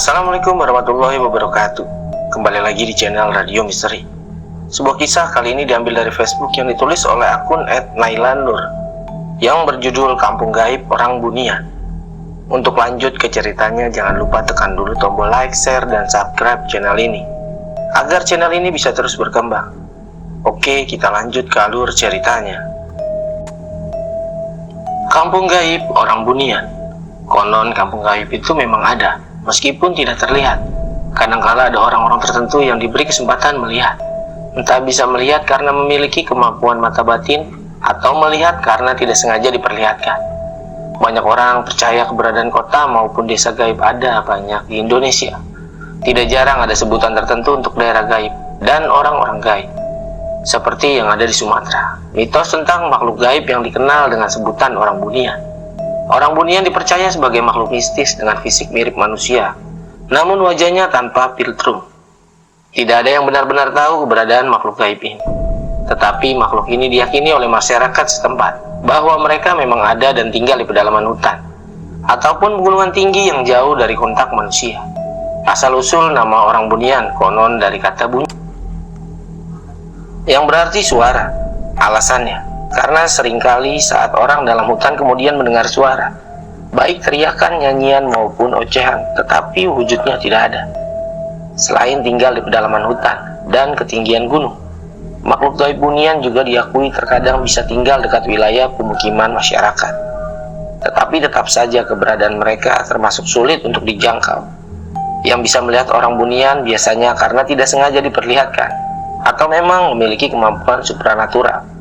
Assalamualaikum warahmatullahi wabarakatuh. Kembali lagi di channel Radio Misteri. Sebuah kisah kali ini diambil dari Facebook yang ditulis oleh akun @nailanur yang berjudul Kampung Gaib Orang Bunian. Untuk lanjut ke ceritanya, jangan lupa tekan dulu tombol like, share, dan subscribe channel ini agar channel ini bisa terus berkembang. Oke, kita lanjut ke alur ceritanya. Kampung Gaib Orang Bunian. Konon kampung gaib itu memang ada, meskipun tidak terlihat. Kadangkala ada orang-orang tertentu yang diberi kesempatan melihat. Entah bisa melihat karena memiliki kemampuan mata batin, atau melihat karena tidak sengaja diperlihatkan. Banyak orang percaya keberadaan kota maupun desa gaib ada banyak di Indonesia. Tidak jarang ada sebutan tertentu untuk daerah gaib dan orang-orang gaib. Seperti yang ada di Sumatera, mitos tentang makhluk gaib yang dikenal dengan sebutan orang bunian. Orang bunian dipercaya sebagai makhluk mistis dengan fisik mirip manusia, namun wajahnya tanpa filtrum. Tidak ada yang benar-benar tahu keberadaan makhluk gaib ini. Tetapi makhluk ini diyakini oleh masyarakat setempat bahwa mereka memang ada dan tinggal di pedalaman hutan ataupun pegunungan tinggi yang jauh dari kontak manusia. Asal-usul nama orang bunian konon dari kata bunyi, yang berarti suara. Alasannya, karena seringkali saat orang dalam hutan kemudian mendengar suara, baik teriakan, nyanyian, maupun ocehan, tetapi wujudnya tidak ada. Selain tinggal di pedalaman hutan dan ketinggian gunung, makhluk gaib bunian juga diakui terkadang bisa tinggal dekat wilayah pemukiman masyarakat. Tetapi tetap saja keberadaan mereka termasuk sulit untuk dijangkau. Yang bisa melihat orang bunian biasanya karena tidak sengaja diperlihatkan, atau memang memiliki kemampuan supranatural.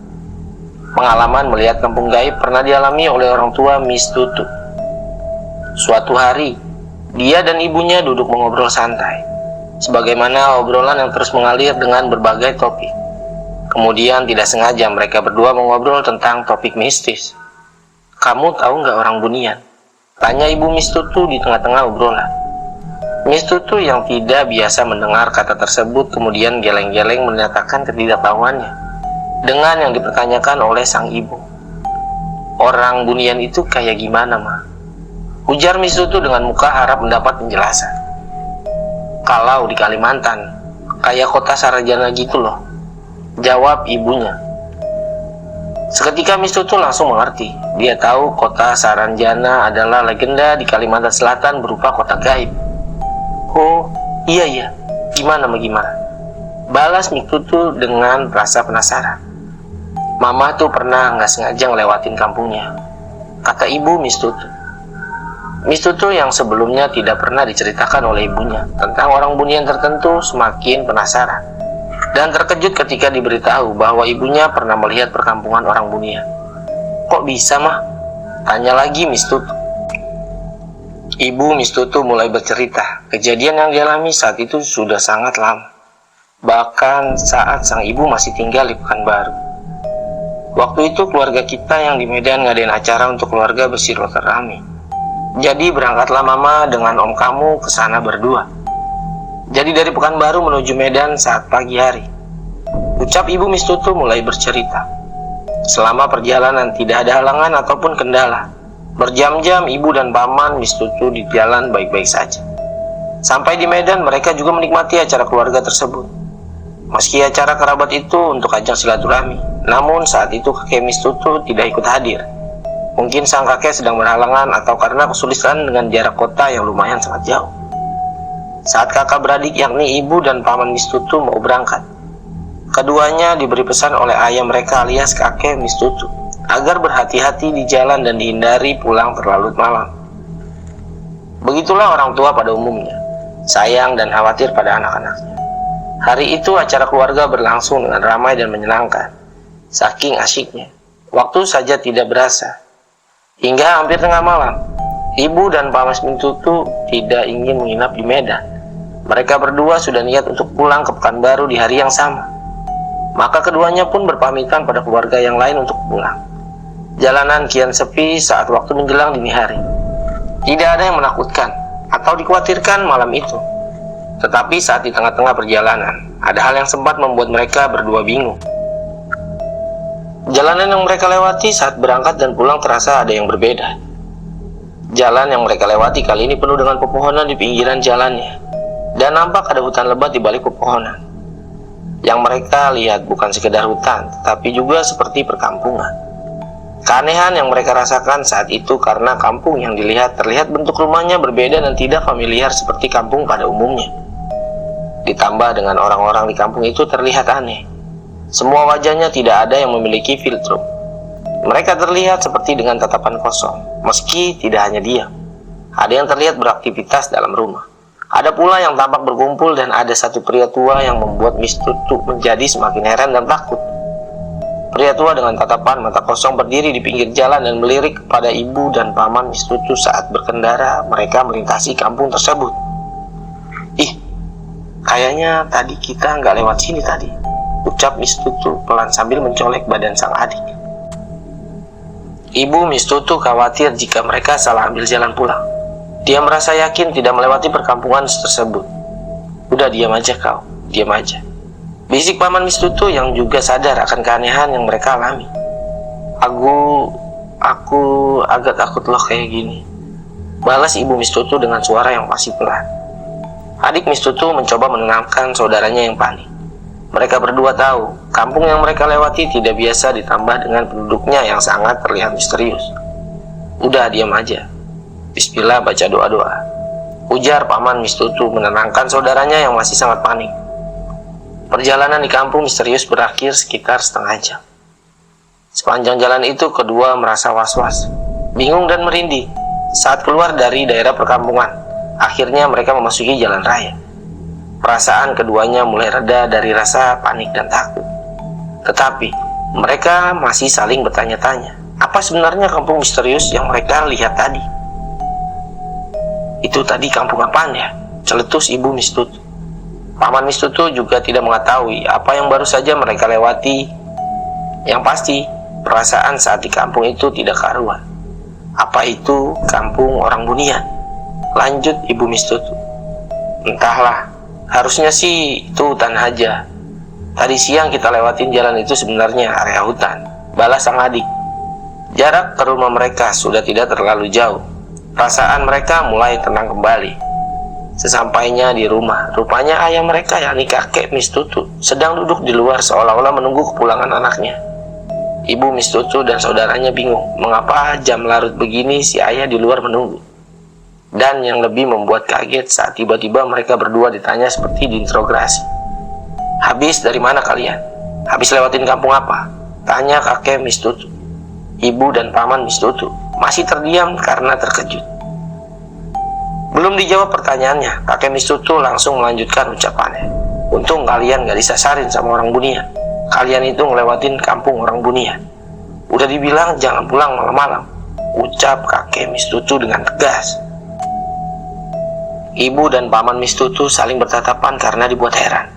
Pengalaman melihat kampung gaib pernah dialami oleh orang tua Miss Tutu. Suatu hari, dia dan ibunya duduk mengobrol santai, sebagaimana obrolan yang terus mengalir dengan berbagai topik. Kemudian tidak sengaja mereka berdua mengobrol tentang topik mistis. "Kamu tahu nggak orang bunian?" tanya ibu Miss Tutu di tengah-tengah obrolan. Miss Tutu yang tidak biasa mendengar kata tersebut kemudian geleng-geleng menyatakan ketidaktahuannya dengan yang dipertanyakan oleh sang ibu. "Orang bunian itu kayak gimana, Ma?" ujar Miss Tutu dengan muka harap mendapat penjelasan. "Kalau di Kalimantan, kayak kota Sarjana gitu loh," jawab ibunya. Seketika Miss Tutu langsung mengerti. Dia tahu kota Saranjana adalah legenda di Kalimantan Selatan berupa kota gaib. "Oh, iya, gimana, balas Miss Tutu dengan rasa penasaran. "Mama tuh pernah nggak sengaja ngelewatin kampungnya," kata ibu Miss Tutu. Miss Tutu yang sebelumnya tidak pernah diceritakan oleh ibunya tentang orang bunian tertentu semakin penasaran dan terkejut ketika diberitahu bahwa ibunya pernah melihat perkampungan orang bunian. "Kok bisa, Mah?" tanya lagi Miss Tutu. Ibu Miss Tutu mulai bercerita. Kejadian yang dialami saat itu sudah sangat lama, bahkan saat sang ibu masih tinggal di Pekanbaru. Waktu itu keluarga kita yang di Medan ngadain acara untuk keluarga bersilaturahmi. Jadi berangkatlah mama dengan om kamu ke sana berdua. Jadi dari Pekanbaru menuju Medan saat pagi hari, ucap ibu Miss Tutu mulai bercerita. Selama perjalanan tidak ada halangan ataupun kendala. Berjam-jam ibu dan paman Miss Tutu di jalan baik-baik saja. Sampai di Medan mereka juga menikmati acara keluarga tersebut. Meski acara kerabat itu untuk ajang silaturahmi, namun saat itu kakek Miss Tutu tidak ikut hadir. Mungkin sang kakek sedang berhalangan atau karena kesulitan dengan jarak kota yang lumayan sangat jauh. Saat kakak beradik yakni ibu dan paman Miss Tutu mau berangkat, keduanya diberi pesan oleh ayah mereka alias kakek Miss Tutu agar berhati-hati di jalan dan dihindari pulang terlalu malam. Begitulah orang tua pada umumnya, sayang dan khawatir pada anak-anaknya. Hari itu acara keluarga berlangsung dengan ramai dan menyenangkan. Saking asyiknya, waktu saja tidak berasa. Hingga hampir tengah malam, ibu dan paman Miss Tutu tidak ingin menginap di Medan. Mereka berdua sudah niat untuk pulang ke Pekanbaru di hari yang sama. Maka keduanya pun berpamitan pada keluarga yang lain untuk pulang. Jalanan kian sepi saat waktu menjelang dini hari. Tidak ada yang menakutkan atau dikhawatirkan malam itu. Tetapi saat di tengah-tengah perjalanan, ada hal yang sempat membuat mereka berdua bingung. Jalanan yang mereka lewati saat berangkat dan pulang terasa ada yang berbeda. Jalan yang mereka lewati kali ini penuh dengan pepohonan di pinggiran jalannya, dan nampak ada hutan lebat di balik pepohonan. Yang mereka lihat bukan sekedar hutan, tetapi juga seperti perkampungan. Keanehan yang mereka rasakan saat itu karena kampung yang dilihat terlihat bentuk rumahnya berbeda dan tidak familiar seperti kampung pada umumnya. Ditambah dengan orang-orang di kampung itu terlihat aneh. Semua wajahnya tidak ada yang memiliki filter. Mereka terlihat seperti dengan tatapan kosong, meski tidak hanya diam. Ada yang terlihat beraktivitas dalam rumah. Ada pula yang tampak berkumpul, dan ada satu pria tua yang membuat Miss Tutu menjadi semakin heran dan takut. Pria tua dengan tatapan mata kosong berdiri di pinggir jalan dan melirik kepada ibu dan paman Miss Tutu saat berkendara mereka melintasi kampung tersebut. "Ih, kayaknya tadi kita nggak lewat sini tadi," ucap Miss Tutu pelan sambil mencolek badan sang adik. Ibu Miss Tutu khawatir jika mereka salah ambil jalan pulang. Dia merasa yakin tidak melewati perkampungan tersebut. "Udah, diam aja kau, diam aja," bisik paman Miss Tutu yang juga sadar akan keanehan yang mereka alami. Aku agak takut loh kayak gini," balas ibu Miss Tutu dengan suara yang masih pelan. Adik Miss Tutu mencoba menenangkan saudaranya yang panik. Mereka berdua tahu, kampung yang mereka lewati tidak biasa, ditambah dengan penduduknya yang sangat terlihat misterius. "Udah, diam aja. Bismillah, baca doa-doa," ujar paman Miss Tutu menenangkan saudaranya yang masih sangat panik. Perjalanan di kampung misterius berakhir sekitar setengah jam. Sepanjang jalan itu kedua merasa was-was, bingung dan merinding. Saat keluar dari daerah perkampungan, akhirnya mereka memasuki jalan raya. Perasaan keduanya mulai reda dari rasa panik dan takut. Tetapi mereka masih saling bertanya-tanya, apa sebenarnya kampung misterius yang mereka lihat tadi? "Itu tadi kampung apaan ya?" celetus ibu Miss Tutu. Paman Miss Tutu juga tidak mengetahui apa yang baru saja mereka lewati. Yang pasti, perasaan saat di kampung itu tidak karuan. "Apa itu kampung orang Bunian?" lanjut ibu Miss Tutu. "Entahlah, harusnya sih itu hutan aja. Tadi siang kita lewatin jalan itu sebenarnya area hutan," balas sang adik. Jarak ke rumah mereka sudah tidak terlalu jauh. Perasaan mereka mulai tenang kembali. Sesampainya di rumah, rupanya ayah mereka, yakni kakek Miss Tutu, sedang duduk di luar seolah-olah menunggu kepulangan anaknya. Ibu Miss Tutu dan saudaranya bingung, mengapa jam larut begini si ayah di luar menunggu. Dan yang lebih membuat kaget saat tiba-tiba mereka berdua ditanya seperti diinterogasi. "Habis dari mana kalian? Habis lewatin kampung apa?" tanya kakek Miss Tutu. Ibu dan paman Miss Tutu masih terdiam karena terkejut. Belum dijawab pertanyaannya, kakek Miss Tutu langsung melanjutkan ucapannya. "Untung kalian gak disasarin sama orang Bunian. Kalian itu ngelewatin kampung orang Bunian. Udah dibilang jangan pulang malam-malam," ucap kakek Miss Tutu dengan tegas. Ibu dan paman Miss Tutu saling bertatapan karena dibuat heran.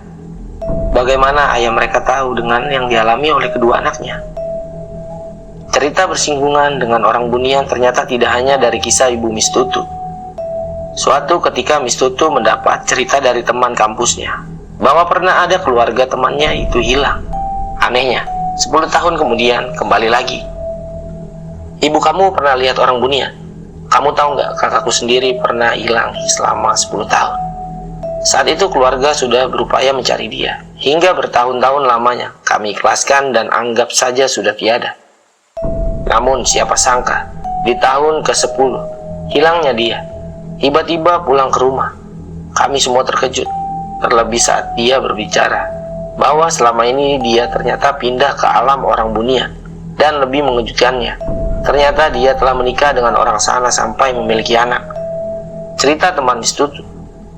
Bagaimana ayah mereka tahu dengan yang dialami oleh kedua anaknya? Cerita bersinggungan dengan orang Bunian ternyata tidak hanya dari kisah ibu Miss Tutu. Suatu ketika Miss Tutu mendapat cerita dari teman kampusnya bahwa pernah ada keluarga temannya itu hilang. Anehnya, 10 tahun kemudian kembali lagi. "Ibu kamu pernah lihat orang Bunian? Kamu tahu nggak, kakakku sendiri pernah hilang selama 10 tahun. Saat itu keluarga sudah berupaya mencari dia. Hingga bertahun-tahun lamanya kami ikhlaskan dan anggap saja sudah tiada. Namun siapa sangka, di tahun ke-10 hilangnya dia. Tiba-tiba pulang ke rumah. Kami semua terkejut, terlebih saat dia berbicara bahwa selama ini dia ternyata pindah ke alam orang Bunian. Dan lebih mengejutkannya, ternyata dia telah menikah dengan orang sana sampai memiliki anak. Cerita teman Miss Tutu,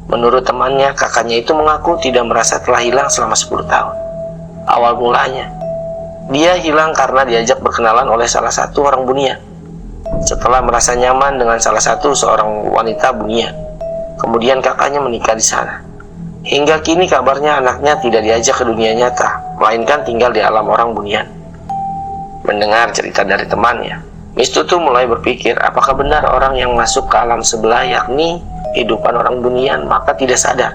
menurut temannya, kakaknya itu mengaku tidak merasa telah hilang selama 10 tahun. Awal mulanya, dia hilang karena diajak berkenalan oleh salah satu orang Bunian. Setelah merasa nyaman dengan salah satu seorang wanita Bunian, kemudian kakaknya menikah di sana. Hingga kini kabarnya anaknya tidak diajak ke dunia nyata, melainkan tinggal di alam orang Bunian. Mendengar cerita dari temannya, Miss Tutu mulai berpikir apakah benar orang yang masuk ke alam sebelah, yakni kehidupan orang Bunian, maka tidak sadar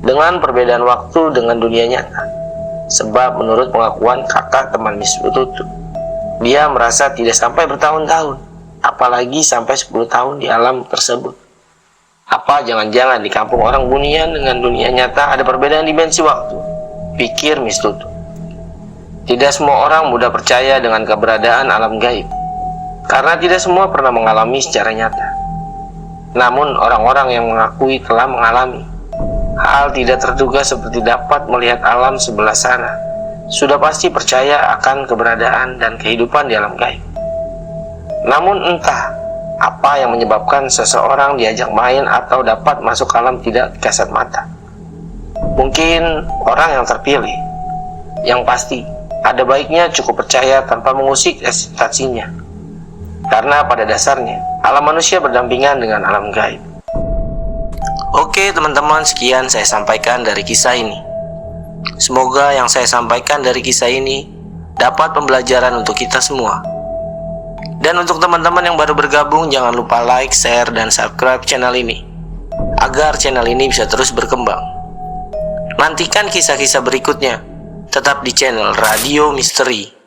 dengan perbedaan waktu dengan dunia nyata. Sebab menurut pengakuan kakak teman Miss Tutu, dia merasa tidak sampai bertahun-tahun apalagi sampai 10 tahun di alam tersebut. Apa jangan-jangan di kampung orang bunian dengan dunia nyata ada perbedaan dimensi waktu? Pikir Miss Tutu. Tidak semua orang mudah percaya dengan keberadaan alam gaib, karena tidak semua pernah mengalami secara nyata. Namun orang-orang yang mengakui telah mengalami hal tidak terduga seperti dapat melihat alam sebelah sana, sudah pasti percaya akan keberadaan dan kehidupan di alam gaib. Namun entah apa yang menyebabkan seseorang diajak main atau dapat masuk alam tidak kasat mata. Mungkin orang yang terpilih. Yang pasti, ada baiknya cukup percaya tanpa mengusik ekspektasinya. Karena pada dasarnya, alam manusia berdampingan dengan alam gaib. Oke teman-teman, sekian saya sampaikan dari kisah ini. Semoga yang saya sampaikan dari kisah ini dapat pembelajaran untuk kita semua. Dan untuk teman-teman yang baru bergabung, jangan lupa like, share, dan subscribe channel ini, agar channel ini bisa terus berkembang. Nantikan kisah-kisah berikutnya, tetap di channel Radio Misteri.